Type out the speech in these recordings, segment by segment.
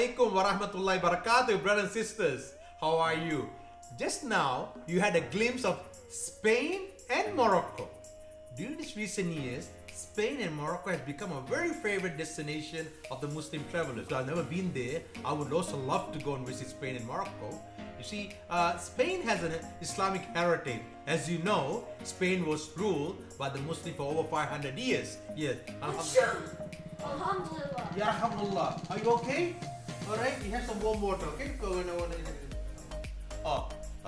alaikum wa rahmatullahi barakatuh, brothers and sisters. How are you? Just now, you had a glimpse of Spain and Morocco. During these recent years, Spain and Morocco has become a very favorite destination of the Muslim travelers. So I've never been there. I would also love to go and visit Spain and Morocco. You see, Spain has an Islamic heritage. As you know, Spain was ruled by the Muslims for over 500 years. Yes. Alhamdulillah. Ya Alhamdulillah. Are you okay? Alright, you have some warm water, okay?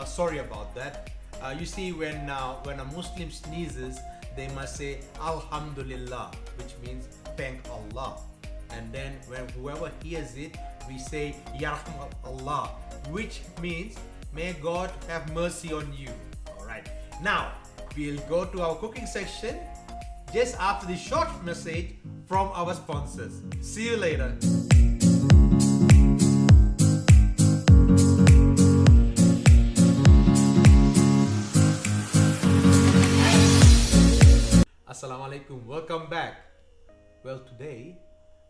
Sorry about that. You see, when a Muslim sneezes, they must say Alhamdulillah, which means thank Allah. And then when whoever hears it, we say Ya Allah, which means may God have mercy on you. Alright, now we'll go to our cooking section just after this short message from our sponsors. See you later. Assalamu alaikum, welcome back. Well, today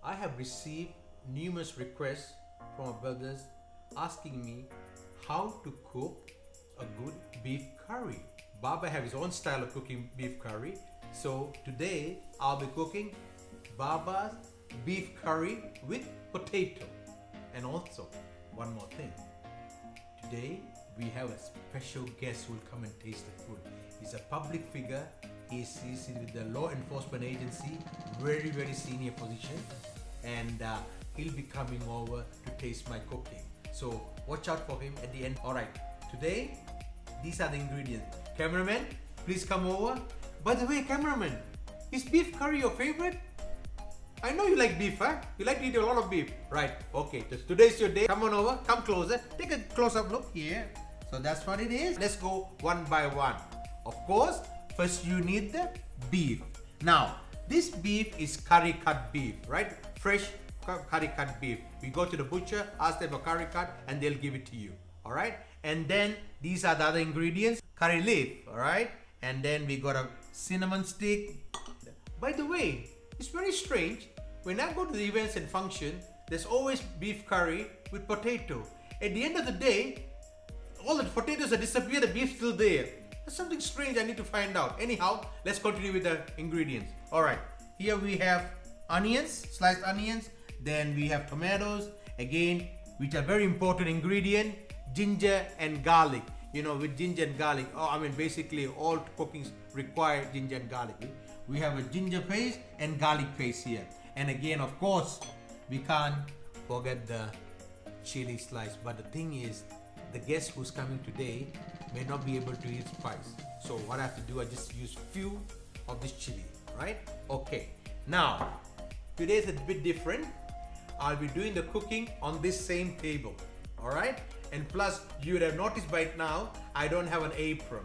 I have received numerous requests from our brothers asking me how to cook a good beef curry. Baba have his own style of cooking beef curry, so today I'll be cooking Baba's beef curry with potato. And also, one more thing, today we have a special guest who will come and taste the food. He's a public figure. He's with the law enforcement agency, very senior position, and he'll be coming over to taste my cooking. So watch out for him at the end. Alright, today these are the ingredients. Cameraman, please come over. By the way, cameraman, is beef curry your favorite? I know you like beef, huh? You like to eat a lot of beef. Right, okay, today's your day. Come on over, come closer. Take a close-up look here. So that's what it is. Let's go one by one. Of course, first you need the beef. Now, this beef is curry cut beef, right? Fresh curry cut beef. We go to the butcher, ask them for curry cut, and they'll give it to you. All right? And then these are the other ingredients. Curry leaf, all right? And then we got a cinnamon stick. By the way, it's very strange. When I go to the events and function, there's always beef curry with potato. At the end of the day, all the potatoes have disappeared, the beef's still there. There's something strange I need to find out. Anyhow, let's continue with the ingredients. Alright, here we have onions, sliced onions. Then we have tomatoes, again, which are very important ingredient, ginger and garlic. You know, with ginger and garlic, basically all cookings require ginger and garlic. We have a ginger paste and garlic paste here. And again, of course, we can't forget the chili slice. But the thing is, the guest who's coming today may not be able to eat spice. So what I have to do, I just use few of this chili, right? Okay, now, today is a bit different. I'll be doing the cooking on this same table, all right? And plus, you would have noticed by now, I don't have an apron.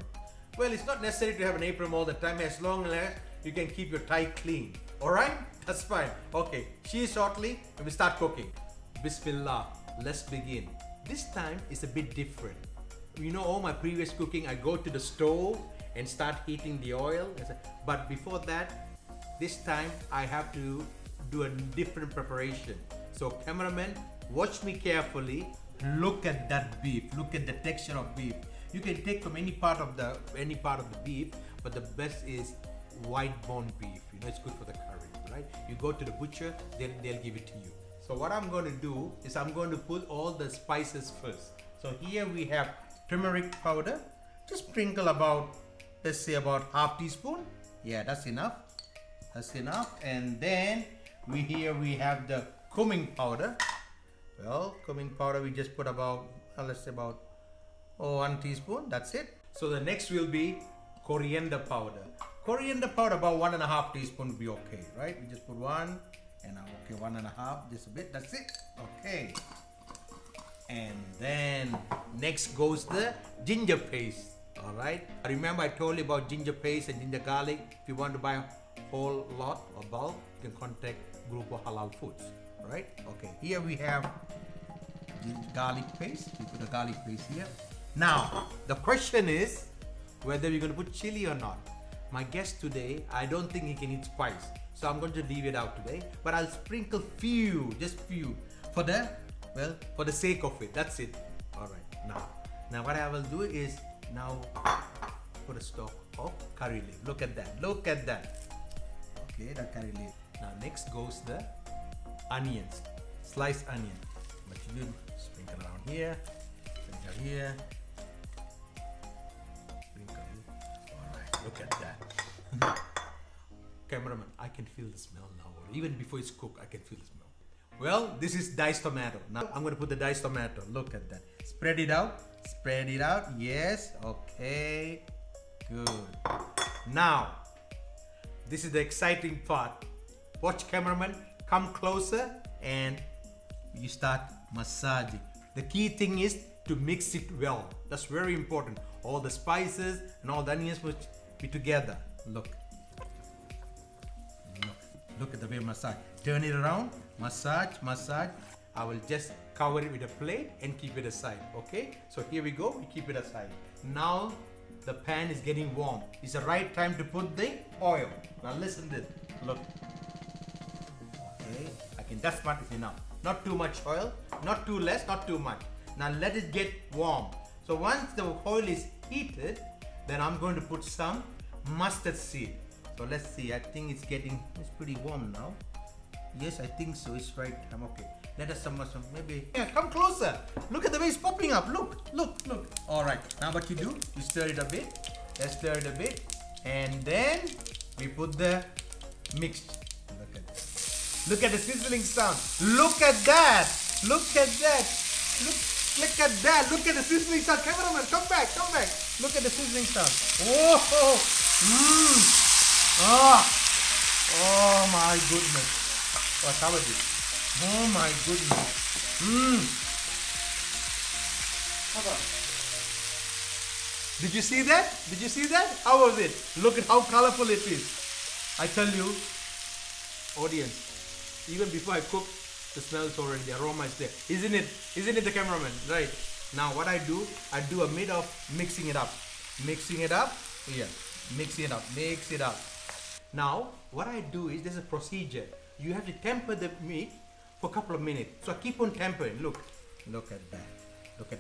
Well, it's not necessary to have an apron all the time, as long as you can keep your tie clean, all right? That's fine. Okay, see you shortly when we start cooking. Bismillah, let's begin. This time is a bit different. You know, all my previous cooking, I go to the stove and start heating the oil. But before that, this time I have to do a different preparation. So cameraman, watch me carefully. Look at that beef. Look at the texture of beef. You can take from any part of the beef, but the best is white bone beef. You know, it's good for the curry, right? You go to the butcher, then they'll give it to you. So what I'm going to do is I'm going to put all the spices first. So here we have turmeric powder. Just sprinkle about, let's say about half teaspoon. Yeah, that's enough. That's enough. And then we have the cumin powder. Well, cumin powder we just put about, let's say about 1 teaspoon. That's it. So the next will be coriander powder. Coriander powder about 1.5 teaspoon would be okay, right? We just put 1 and okay, 1.5, just a bit. That's it. Okay. And then next goes the ginger paste. All right. Remember I told you about ginger paste and ginger garlic. If you want to buy a whole lot or bulk, you can contact Group of Halal Foods. Right? Okay. Here we have the garlic paste. We put the garlic paste here. Now the question is whether we're going to put chili or not. My guest today, I don't think he can eat spice, so I'm going to leave it out today. But I'll sprinkle few, just few, for the Well, for the sake of it, that's it. All right. Now what I will do is now put a stalk of curry leaf. Look at that. Look at that. Okay, the curry leaf. Now next goes the onions, sliced onion. But you sprinkle around here, sprinkle here, sprinkle here. All right. Look at that. Cameraman, I can feel the smell now. Even before it's cooked, I can feel the smell. Well, this is diced tomato. Now I'm going to put the diced tomato. Look at that. Spread it out. Spread it out. Yes. Okay. Good. Now, this is the exciting part. Watch, cameraman. Come closer and you start massaging. The key thing is to mix it well. That's very important. All the spices and all the onions must be together. Look. Look at the way massage. Turn it around. Massage, massage. I will just cover it with a plate and keep it aside. Okay? So here we go. We keep it aside. Now the pan is getting warm. It's the right time to put the oil. Now listen to this. Look. Okay. That's much is enough. Not too much oil. Not too less. Not too much. Now let it get warm. So once the oil is heated, then I'm going to put some mustard seed. So let's see. I think it's pretty warm now. Yes, I think so. It's right. I'm okay. Let us some maybe. Yeah, come closer. Look at the way it's popping up. Look. All right. Now what you do? You stir it a bit. Let's stir it a bit, and then we put the mixture. Look at the sizzling sound. Look at that. Look at that. Look at that. Look at the sizzling sound. Cameraman, come back. Look at the sizzling sound. Oh. Oh my goodness. What covered it? Oh my goodness. Did you see that? How was it? Look at how colorful it is. I tell you, audience, even before I cook, the smell is already, the aroma is there. Isn't it the cameraman? Right. Now what I do a bit of mixing it up. Here. Mix it up. Now what I do is, there's a procedure. You have to temper the meat for a couple of minutes. So I keep on tempering. Look at that.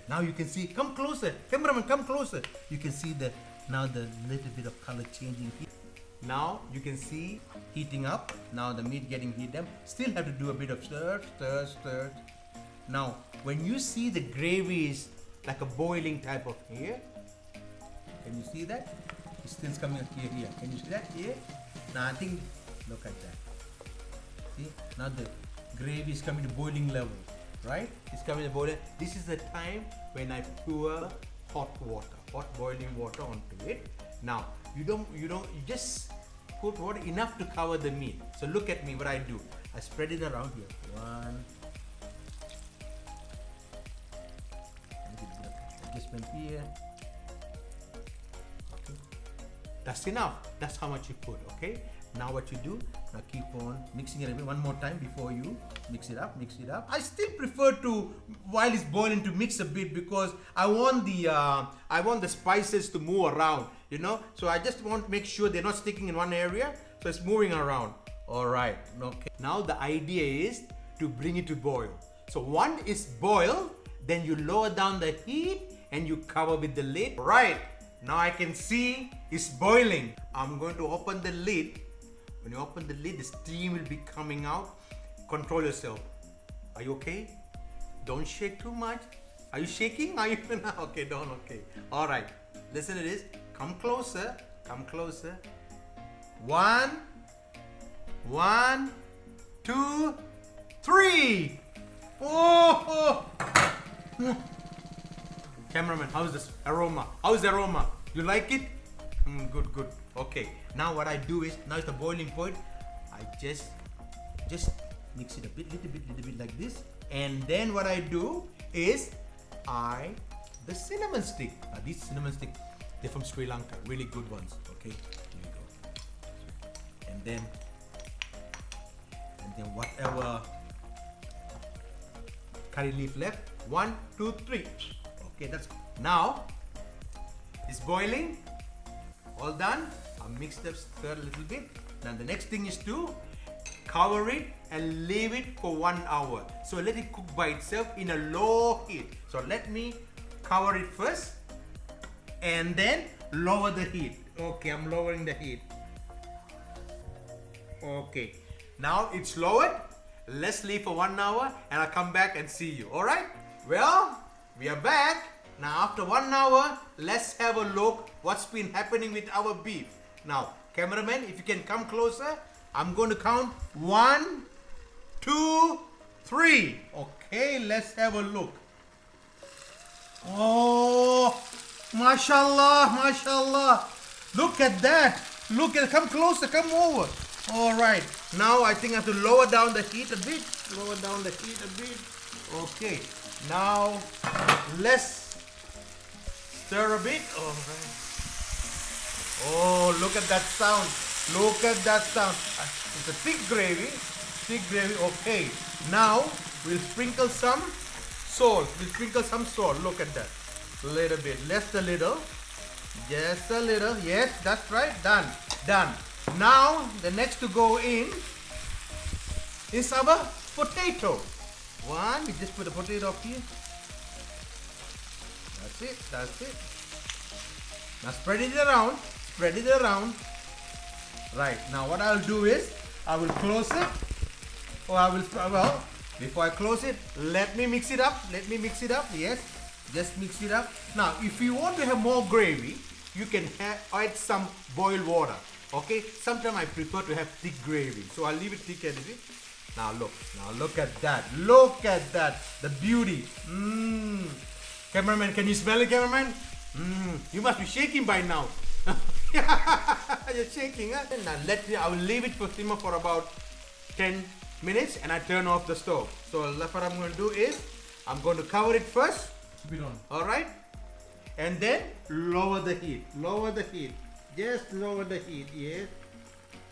Now you can see. Come closer, cameraman. Come closer. You can see the little bit of color changing here. Now you can see heating up. Now the meat getting heated up. Still have to do a bit of stir. Now when you see the gravy is like a boiling type of here, can you see that? It's still coming up here. Can you see that here? Now I think, look at that. See, now the gravy is coming to boiling level, right? It's coming to boiling. This is the time when I pour hot boiling water onto it. Now you just put water enough to cover the meat. So look at me, what I do. I spread it around here. One. Adjustment here. Okay. That's enough. That's how much you put. Okay. Now what you do, now keep on mixing it one more time before you mix it up. I still prefer to, while it's boiling, to mix a bit, because I want the spices to move around, so I just want to make sure they're not sticking in one area, so it's moving around. All right. Okay. Now the idea is to bring it to boil. So one is boiled, then you lower down the heat and you cover with the lid. Right. Now I can see it's boiling. I'm going to open the lid. When you open the lid, the steam will be coming out. Control yourself. Are you okay? Don't shake too much. Are you shaking? Are you okay? Don't. Okay. All right. Listen to this. Come closer. One, 2, 3. Oh. Cameraman, how's this aroma? You like it? Good. Okay. Now what I do is, now it's the boiling point. I just mix it a little bit like this, and then what I do is the cinnamon stick. Now these cinnamon sticks, they're from Sri Lanka, really good ones. Okay, here we go. And then whatever curry leaf left. 1, 2, 3. Okay, that's now it's boiling. All done. I'll mix the stir a little bit. Now the next thing is to cover it and leave it for 1 hour. So let it cook by itself in a low heat. So let me cover it first and then lower the heat. Okay, I'm lowering the heat. Okay, now it's lowered. Let's leave for 1 hour and I'll come back and see you. All right? Well, we are back. Now after 1 hour, let's have a look what's been happening with our beef. Now, cameraman, if you can come closer, I'm going to count 1, 2, 3. Okay, let's have a look. Oh, mashallah, mashallah. Look at that. Look at, come closer, come over. All right, now I think I have to lower down the heat a bit. Lower down the heat a bit. Okay, now let's stir a bit. All right. Oh, look at that sound. Look at that sound. It's a thick gravy. Thick gravy. Okay, now we'll sprinkle some salt. We'll sprinkle some salt. Look at that. A little bit. Just a little. Just a little. Yes, that's right. Done. Done. Now, the next to go in is our potato. One, we just put the potato up here. That's it, that's it. Now spread it around, spread it around. Right, now what I'll do is, I will close it. Or I will, well, before I close it, let me mix it up. Let me mix it up, yes. Just mix it up. Now, if you want to have more gravy, you can add some boiled water. Okay, sometimes I prefer to have thick gravy, so I'll leave it thick as it is. Now look at that, look at that, the beauty. Cameraman, can you smell it, cameraman? You must be shaking by now. You're shaking, huh? Now I will leave it for simmer for about 10 minutes and I turn off the stove. So what I'm going to do is, I'm going to cover it first. Alright, and then lower the heat, lower the heat. Just lower the heat, yes.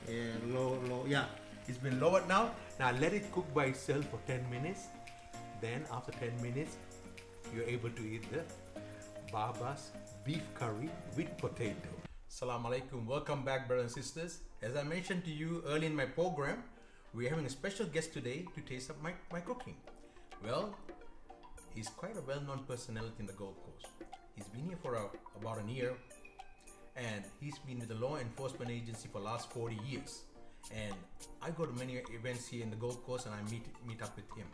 Yeah, low, yeah. It's been lowered now. Now let it cook by itself for 10 minutes. Then after 10 minutes, you're able to eat the Baba's beef curry with potato. Assalamu alaikum. Welcome back, brothers and sisters. As I mentioned to you early in my program, we're having a special guest today to taste up my cooking. Well, he's quite a well-known personality in the Gold Coast. He's been here for about a year. And he's been with the law enforcement agency for the last 40 years. And I go to many events here in the Gold Coast and I meet up with him.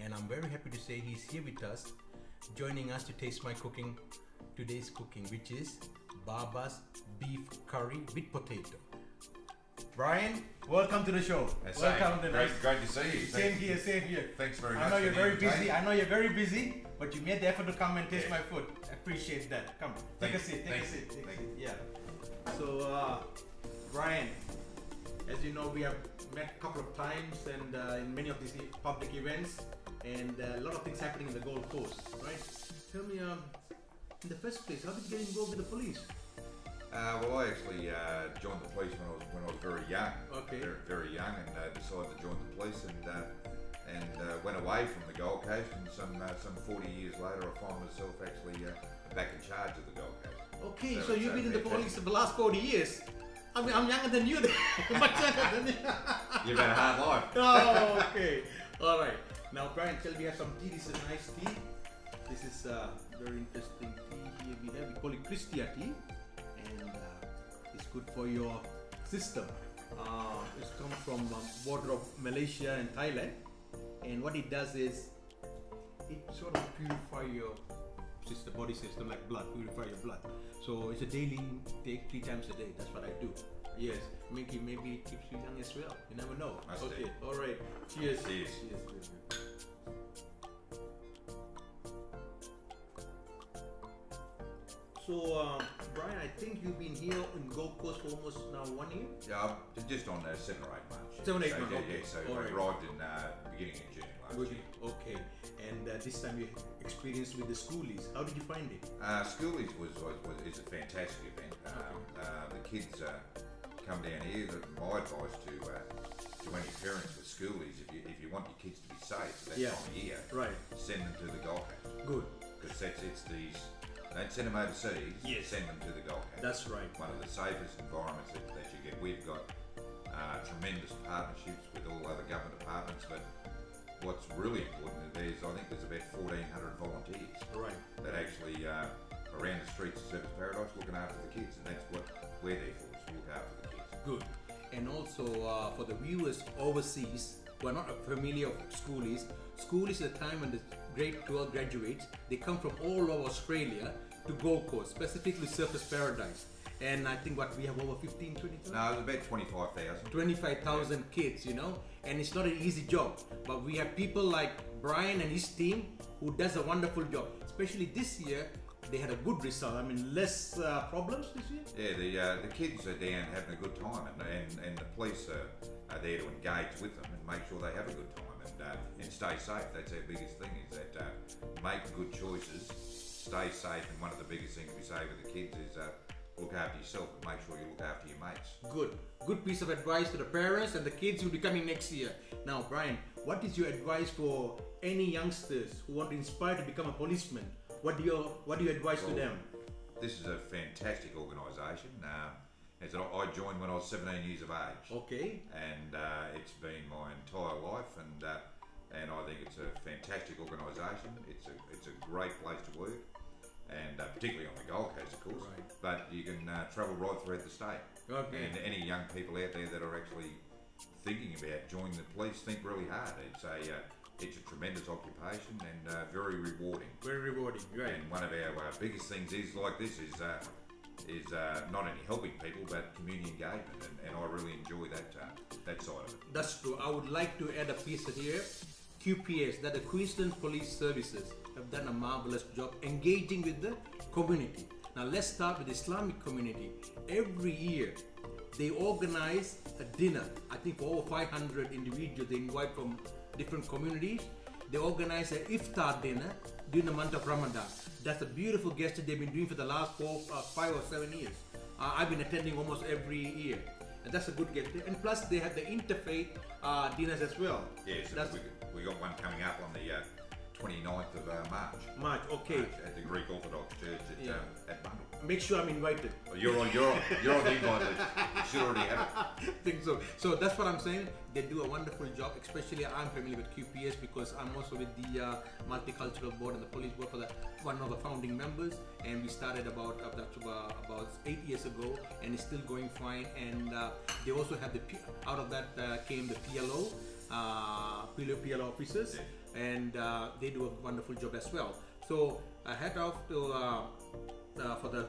And I'm very happy to say he's here with us, joining us to taste my cooking, today's cooking, which is Baba's beef curry with potato. Brian, welcome to the show. Welcome to great to see you. Same here, same here. Thanks very much. I know you're very busy. I know you're very busy, but you made the effort to come and taste my food. I appreciate that. Come, take a seat. Take a seat. Yeah. So, Brian, as you know, we have met a couple of times and in many of these public events, and a lot of things happening in the Gold Coast, right? Tell me, in the first place, how did you get involved with the police? Well, I actually joined the police when I was very young. Okay. Very young, and decided to join the police and went away from the Gold Coast. And some 40 years later, I found myself actually back in charge of the Gold Coast. Okay, so you've been in the police for the last 40 years. I mean, I'm younger than you. Much younger than you. You've had a hard life. Oh, okay. All right. Now, Brian, tell me, you have some tea. This is a nice tea. This is very interesting tea here. We call it Christia tea. And it's good for your system. It's come from border of Malaysia and Thailand, and what it does is it sort of purify your system, body system, like blood, purify your blood. So it's a daily take 3 times a day. That's what I do. Yes, maybe it keeps you young as well. You never know. Okay, all right. Cheers. Cheers. Cheers. So, Brian, I think you've been here in Gold Coast for almost now 1 year? Yeah, just on 7 or 8 months. 7 or 8 so, months, okay. Yeah, so all I right. arrived in beginning of June last year. Okay, and this time you experienced with the schoolies. How did you find it? Schoolies is a fantastic event. The kids come down here. My advice to any parents with schoolies, if you want your kids to be safe at that time of year, right, send them to the Gold Coast. Good. Because it's these. Don't send them overseas. Yes. Send them to the Gold Coast. That's right. One of the safest environments that you get. We've got tremendous partnerships with all other government departments, but what's really important is I think there's about 1,400 volunteers that actually around the streets of Surfers Paradise looking after the kids, and that's what we're there for, is to look after the kids. Good. And also for the viewers overseas who are not familiar with schoolies, schoolies is a time when the grade 12 graduates, they come from all over Australia to Gold Coast, specifically Surfers Paradise. And I think what we have over 15, 20,000? No, it's about 25,000. 25,000 kids, you know, and it's not an easy job. But we have people like Brian and his team who does a wonderful job. Especially this year, they had a good result. I mean, less problems this year. Yeah, the kids are down having a good time, and the police are there to engage with them and make sure they have a good time and stay safe. That's our biggest thing, is that make good choices, stay safe, and one of the biggest things we say with the kids is look after yourself and make sure you look after your mates. Good piece of advice to the parents and the kids who will be coming next year. Now, Brian, what is your advice for any youngsters who want to inspire to become a policeman? What do you advise to them? This is a fantastic organisation. As I joined when I was 17 years of age. Okay. And it's been my entire life, and I think it's a fantastic organisation. It's a great place to work, and particularly on the Gold Coast, of course. Right. But you can travel right throughout the state. Okay. And any young people out there that are actually thinking about joining the police, think really hard. It's a tremendous occupation and very rewarding. Very rewarding, right. And one of our biggest things is like this is not only helping people but community engagement, and I really enjoy that side of it. That's true. I would like to add a piece here. QPS, that the Queensland Police Services, have done a marvelous job engaging with the community. Now let's start with the Islamic community. Every year they organize a dinner. I think for over 500 individuals they invite from different communities. They organize an iftar dinner during the month of Ramadan. That's a beautiful gesture they've been doing for the last 5 or 7 years. I've been attending almost every year, and that's a good gesture. And plus they have the interfaith dinners as well. Yes, we got one coming up on the 29th of March. Okay. At the Greek Orthodox Church at Bundle. Make sure I'm invited. Well, you're on the invite list. You should already have it. I think so. So that's what I'm saying. They do a wonderful job. Especially I'm familiar with QPS because I'm also with the Multicultural Board and the Police Board for one of the founding members. And we started about 8 years ago, and it's still going fine. And they also have out of that came the PLO officers, and they do a wonderful job as well. So I head off to for the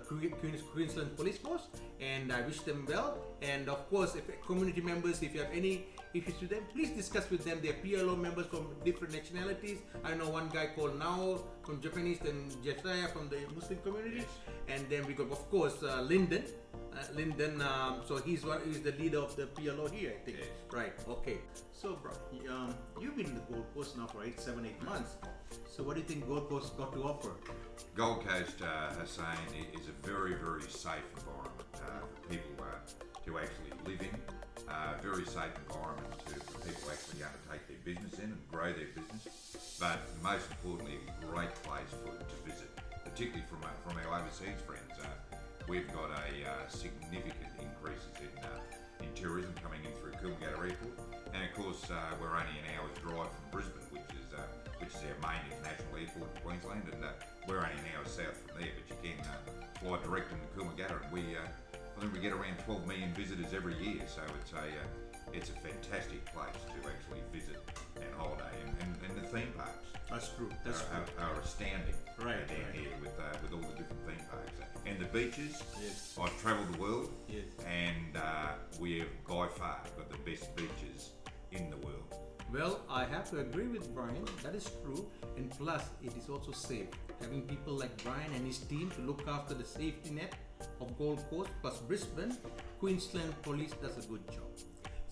Queensland Police Force, and I wish them well. And of course, if community members, if you have any issues with them, please discuss with them. They are PLO members from different nationalities. I know one guy called Nao from Japanese, and Jeshaya from the Muslim community, and then we got, of course, Lyndon. So he's the leader of the PLO here, I think. Yes. Right. Okay. So, bro, you've been in the Gold Coast now for 7, 8 months. So, what do you think Gold Coast got to offer? Gold Coast, HUSSAIN, is a very, very safe environment for people to actually live in. Very safe environment for people to actually undertake their business in and grow their business. But most importantly, a great place to visit, particularly from our overseas friends. We've got a significant increases in tourism coming in through Coolangatta Airport, and of course we're only an hour's drive from Brisbane, which is our main international airport in Queensland, and we're only an hour south from there. But you can fly direct into Coolangatta, and I think we get around 12 million visitors every year. So it's a fantastic place to actually visit and holiday, and the theme parks. That's true. Are astounding. Right, down here with all the different theme parks and the beaches. Yes. I've travelled the world. Yes. And we have by far got the best beaches in the world. Well, I have to agree with Brian. That is true, and plus it is also safe. Having people like Brian and his team to look after the safety net of Gold Coast plus Brisbane, Queensland Police does a good job.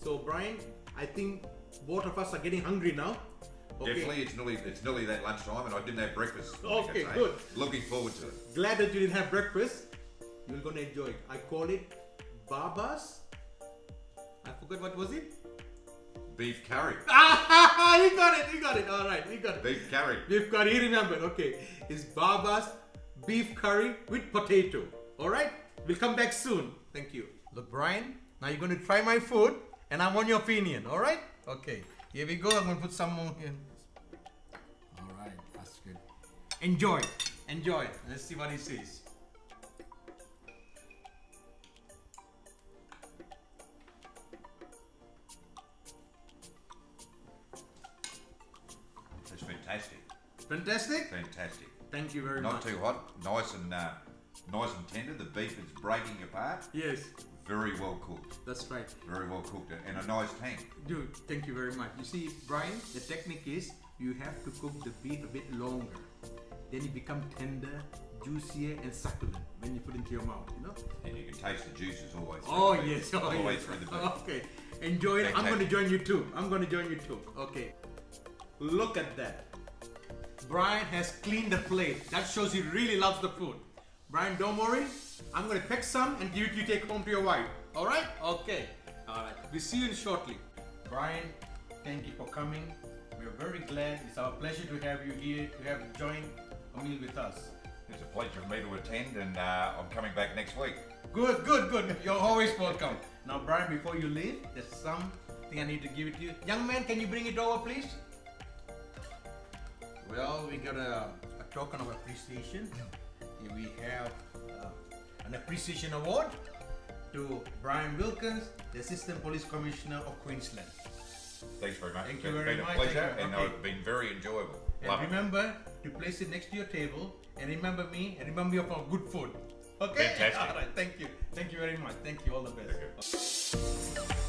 So, Brian, I think both of us are getting hungry now. Okay. Definitely, it's nearly that lunchtime, and I didn't have breakfast. Okay, good. Looking forward to it. Glad that you didn't have breakfast. You're gonna enjoy it. I call it Baba's. I forgot what was it. Beef curry. You got it. All right, you got it. Beef curry. Beef curry. He remembered. Okay, it's Baba's beef curry with potato. All right, we'll come back soon. Thank you. Look, Brian. Now you're gonna try my food, and I want your opinion. All right? Okay. Here we go. I'm gonna put some more in. All right, that's good. Enjoy. Enjoy. Let's see what he says. It's fantastic. Fantastic. Fantastic. Thank you very much. Not too hot. Nice and tender. The beef is breaking apart. Yes, Very well cooked. that's right. Very well cooked. And a nice tang. Dude, thank you very much. You see, Brian, the technique is you have to cook the beef a bit longer. Then it becomes tender, juicier, and succulent when you put it into your mouth, you know? And you can taste the juices all the way through. Oh, the beef. yes. All Oh, the way yes. through the beef. Okay. Enjoy it. I'm going to Fantastic. join you too. I'm going to join you too. Okay. Look at that. Brian has cleaned the plate. That shows he really loves the food. Brian, don't worry. I'm going to pick some and give it to you take home to your wife. All right? Okay. All right. We'll see you shortly. Brian, thank you for coming. We're very glad. It's our pleasure to have you here, to have joined a meal with us. It's a pleasure for me to attend, and I'm coming back next week. Good, good, good. You're always welcome. Now, Brian, before you leave, there's something I need to give it to you. Young man, can you bring it over, please? Well, we got a token of appreciation. Here we have an appreciation award to Brian Wilkins, the Assistant Police Commissioner of Queensland. Thanks very much. Thank you It's very been much. a pleasure, Thank you. and Okay. it's been very enjoyable. And Love it. remember to place it next to your table, and remember me, and remember you for good food. Okay? Fantastic. All right. Thank you. Thank you very much. Thank you. All the best. Thank you.